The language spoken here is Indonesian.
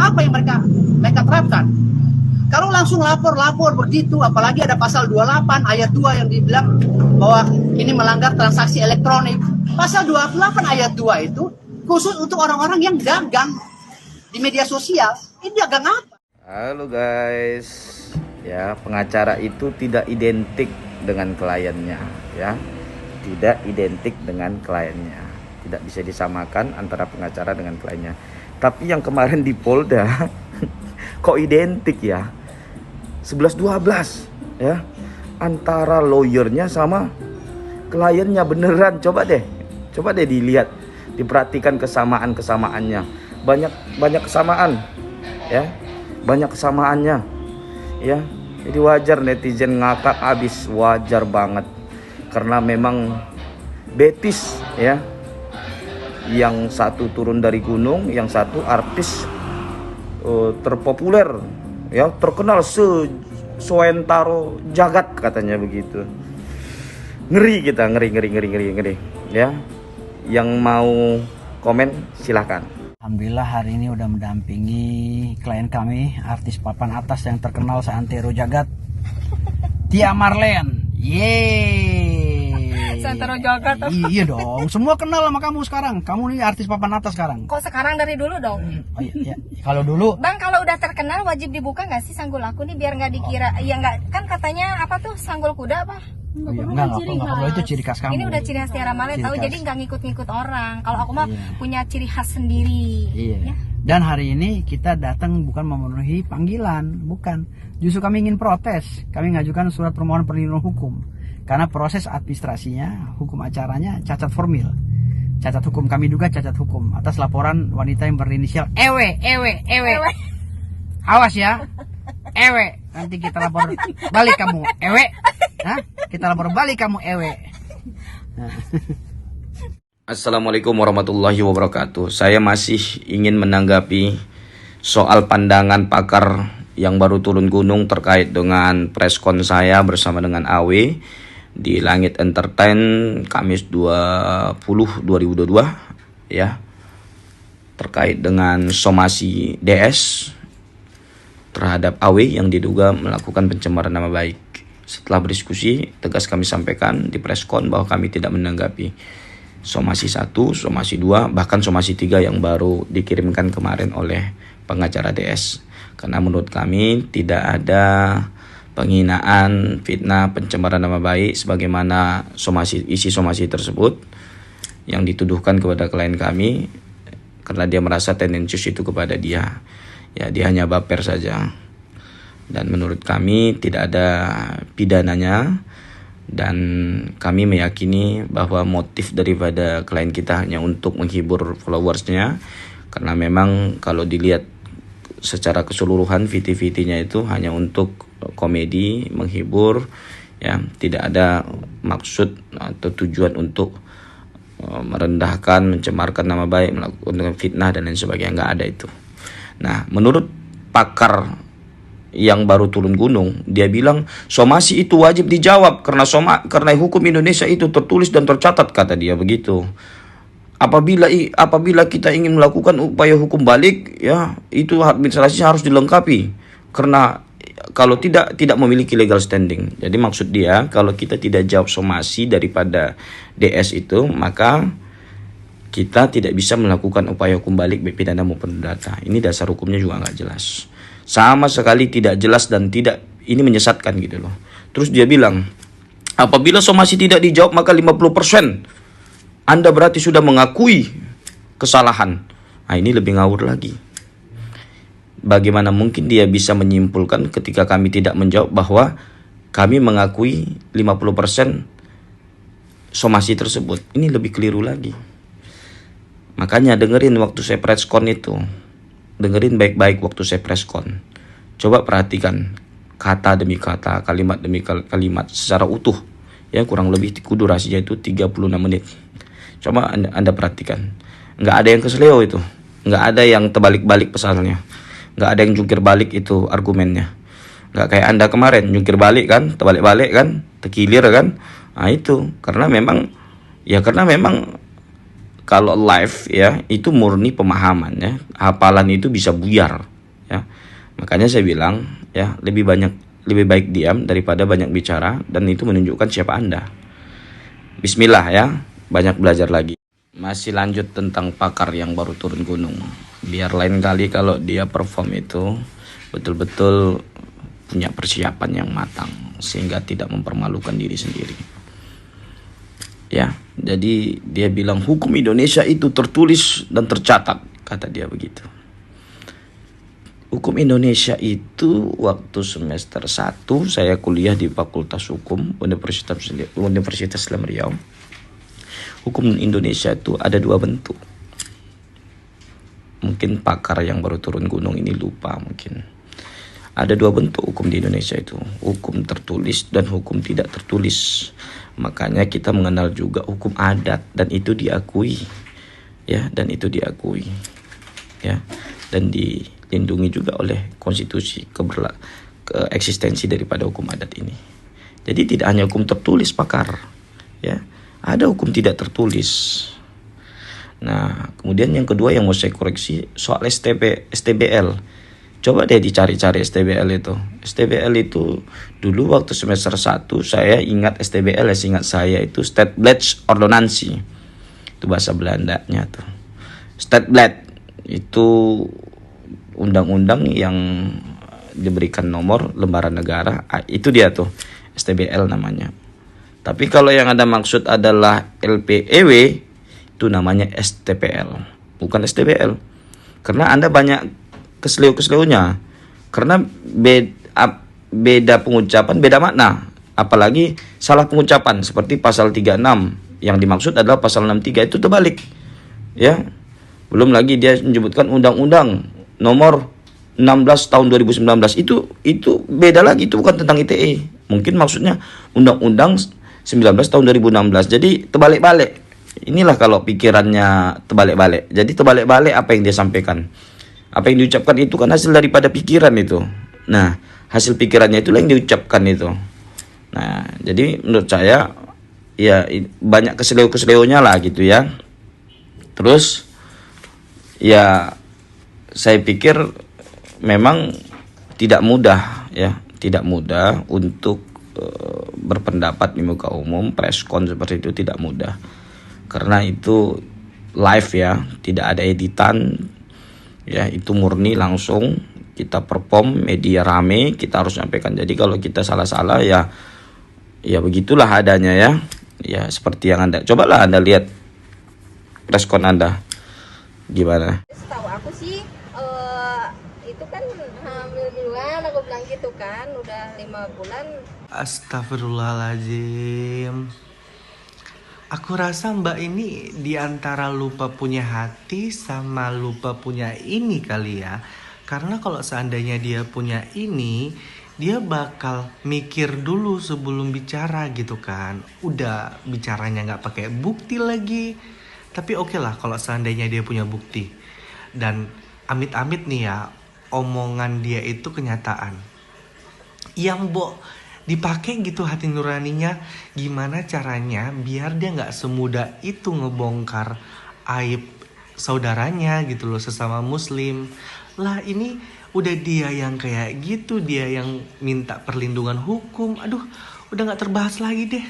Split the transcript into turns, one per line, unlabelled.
apa yang mereka terapkan? Kalau langsung lapor begitu, apalagi ada pasal 28 ayat 2 yang dibilang bahwa ini melanggar transaksi elektronik. Pasal 28 ayat 2 itu khusus untuk orang-orang yang dagang di media sosial. Ini dagang apa?
Halo guys, ya pengacara itu tidak identik dengan kliennya, ya tidak identik dengan kliennya, tidak bisa disamakan antara pengacara dengan kliennya. Tapi yang kemarin di Polda kok identik ya, 11-12 ya, antara lawyernya sama kliennya beneran. Coba deh dilihat, diperhatikan kesamaannya, banyak kesamaan ya. Banyak kesamaannya ya. Jadi wajar netizen ngakak abis, wajar banget. Karena memang betis ya. Yang satu turun dari gunung, yang satu artis terpopuler ya, terkenal se-Soentaro jagat katanya begitu. Ngeri kita, ngeri ya. Yang mau komen silahkan.
Alhamdulillah hari ini udah mendampingi klien kami, artis papan atas yang terkenal seantero jagat, Tia Marlene. Yeay.
Seantero jagat.
Iya dong, semua kenal sama kamu sekarang. Kamu nih artis papan atas sekarang.
Kok sekarang dari dulu dong?
Oh iya. Kalau dulu,
Bang, kalau udah terkenal wajib dibuka nggak sih sanggul aku nih biar nggak dikira? Ya nggak, kan katanya apa tuh sanggul kuda apa?
oh iya, enggak perlu, itu ciri khas kamu.
Ini udah ciri khas Tiara Marlene tahu, jadi nggak ngikut-ngikut orang. Kalau aku mah
Iya.
punya ciri khas sendiri.
Iya.
Ya.
Dan hari ini kita datang bukan memenuhi panggilan, bukan. Justru kami ingin protes. Kami mengajukan surat permohonan perlindungan hukum. Karena proses administrasinya, hukum acaranya cacat formil. Cacat hukum, kami duga cacat hukum atas laporan wanita yang berinisial Ewe. Awas ya. Ewe, nanti kita lapor balik kamu, Ewe. Hah? Kita lapor balik kamu, Ewe.
Assalamualaikum warahmatullahi wabarakatuh. Saya masih ingin menanggapi soal pandangan pakar yang baru turun gunung terkait dengan preskon saya bersama dengan AW di Langit Entertain Kamis 20/2022 ya, terkait dengan somasi DS terhadap AW yang diduga melakukan pencemaran nama baik. Setelah berdiskusi, tegas kami sampaikan di preskon bahwa kami tidak menanggapi somasi 1, somasi 2, bahkan somasi 3 yang baru dikirimkan kemarin oleh pengacara DS. Karena menurut kami tidak ada penghinaan, fitnah, pencemaran nama baik sebagaimana isi somasi tersebut yang dituduhkan kepada klien kami, karena dia merasa tendensius itu kepada dia. Ya, dia hanya baper saja. Dan menurut kami tidak ada pidananya. Dan kami meyakini bahwa motif daripada klien kita hanya untuk menghibur followersnya, karena memang kalau dilihat secara keseluruhan VT-VT-nya itu hanya untuk komedi, menghibur ya, tidak ada maksud atau tujuan untuk merendahkan, mencemarkan nama baik, melakukan fitnah dan lain sebagainya, nggak ada itu. Nah, menurut pakar yang baru turun gunung, dia bilang somasi itu wajib dijawab karena hukum Indonesia itu tertulis dan tercatat, kata dia begitu. Apabila kita ingin melakukan upaya hukum balik, ya itu administrasi harus dilengkapi, karena kalau tidak memiliki legal standing. Jadi maksud dia kalau kita tidak jawab somasi daripada DS itu, maka kita tidak bisa melakukan upaya hukum balik baik pidana maupun perdata. Ini dasar hukumnya juga nggak jelas. Sama sekali tidak jelas dan tidak, ini menyesatkan gitu loh. Terus dia bilang, apabila somasi tidak dijawab maka 50% Anda berarti sudah mengakui kesalahan. Nah, ini lebih ngawur lagi. Bagaimana mungkin dia bisa menyimpulkan ketika kami tidak menjawab bahwa kami mengakui 50% somasi tersebut? Ini lebih keliru lagi. Makanya dengerin waktu saya preskon itu. Dengerin baik-baik waktu saya preskon. Coba perhatikan kata demi kata, kalimat demi kalimat secara utuh. Ya, kurang lebih durasinya itu 36 menit. Coba anda perhatikan. Nggak ada yang kesleo itu. Nggak ada yang terbalik-balik pesannya. Nggak ada yang jungkir balik itu argumennya. Nggak kayak Anda kemarin, jungkir balik kan, terbalik-balik kan, terkilir kan. Nah itu, karena memang kalau live ya, itu murni pemahaman ya. Hafalan itu bisa buyar. ya. Makanya saya bilang ya, lebih baik diam daripada banyak bicara, dan itu menunjukkan siapa Anda. Bismillah ya, banyak belajar lagi. Masih lanjut tentang pakar yang baru turun gunung. Biar lain kali kalau dia perform itu betul-betul punya persiapan yang matang sehingga tidak mempermalukan diri sendiri. Ya, jadi dia bilang hukum Indonesia itu tertulis dan tercatat, kata dia begitu. Hukum Indonesia itu waktu semester 1 saya kuliah di Fakultas Hukum Universitas Islam Riau. Hukum Indonesia itu ada 2 bentuk. Mungkin pakar yang baru turun gunung ini lupa mungkin. Ada 2 bentuk hukum di Indonesia itu, hukum tertulis dan hukum tidak tertulis. Makanya kita mengenal juga hukum adat, dan itu diakui. Ya, dan itu diakui. Ya, dan dilindungi juga oleh konstitusi eksistensi daripada hukum adat ini. Jadi tidak hanya hukum tertulis pakar, ya, ada hukum tidak tertulis. Nah, kemudian yang kedua yang mau saya koreksi soal STBL. Coba deh dicari-cari STBL itu. STBL itu dulu waktu semester 1 saya ingat STBL, ingat saya itu Stadblad Ordonansie. Itu bahasa Belandanya tuh. Stadblad itu undang-undang yang diberikan nomor lembaran negara, itu dia tuh STBL namanya. Tapi kalau yang Anda maksud adalah LPEW, itu namanya STPL, bukan STBL. Karena Anda banyak keseleo-keseleunya. Karena beda pengucapan, beda makna. Apalagi salah pengucapan seperti pasal 36 yang dimaksud adalah pasal 63, itu terbalik. Ya. Belum lagi dia menyebutkan undang-undang nomor 16 tahun 2019, itu beda lagi, itu bukan tentang ITE. Mungkin maksudnya undang-undang 19 tahun 2016. Jadi terbalik-balik. Inilah kalau pikirannya terbalik-balik. Jadi terbalik-balik apa yang dia sampaikan. Apa yang diucapkan itu kan hasil daripada pikiran itu. Nah, hasil pikirannya itulah yang diucapkan itu. Nah, jadi menurut saya ya banyak keseleo-keseleunya lah gitu ya. Terus ya saya pikir memang tidak mudah ya, tidak mudah untuk berpendapat di muka umum, preskon seperti itu tidak mudah. Karena itu live ya, tidak ada editan. Ya, itu murni langsung kita perform, media rame, kita harus sampaikan. Jadi kalau kita salah-salah ya begitulah adanya ya. Ya seperti yang Anda, cobalah Anda lihat preskon Anda. Gimana?
Setahu aku sih itu kan hamil duluan, aku bilang gitu kan, udah 5 bulan.
Astagfirullahaladzim. Aku rasa Mbak ini diantara lupa punya hati sama lupa punya ini kali ya. Karena kalau seandainya dia punya ini, dia bakal mikir dulu sebelum bicara gitu kan. Udah bicaranya gak pakai bukti lagi. Tapi oke lah kalau seandainya dia punya bukti. Dan amit-amit nih ya, omongan dia itu kenyataan. Yang dipakai gitu hati nuraninya, gimana caranya biar dia gak semudah itu ngebongkar aib saudaranya gitu loh, sesama muslim. Lah ini udah dia yang kayak gitu, dia yang minta perlindungan hukum. Aduh, udah gak terbahas lagi deh.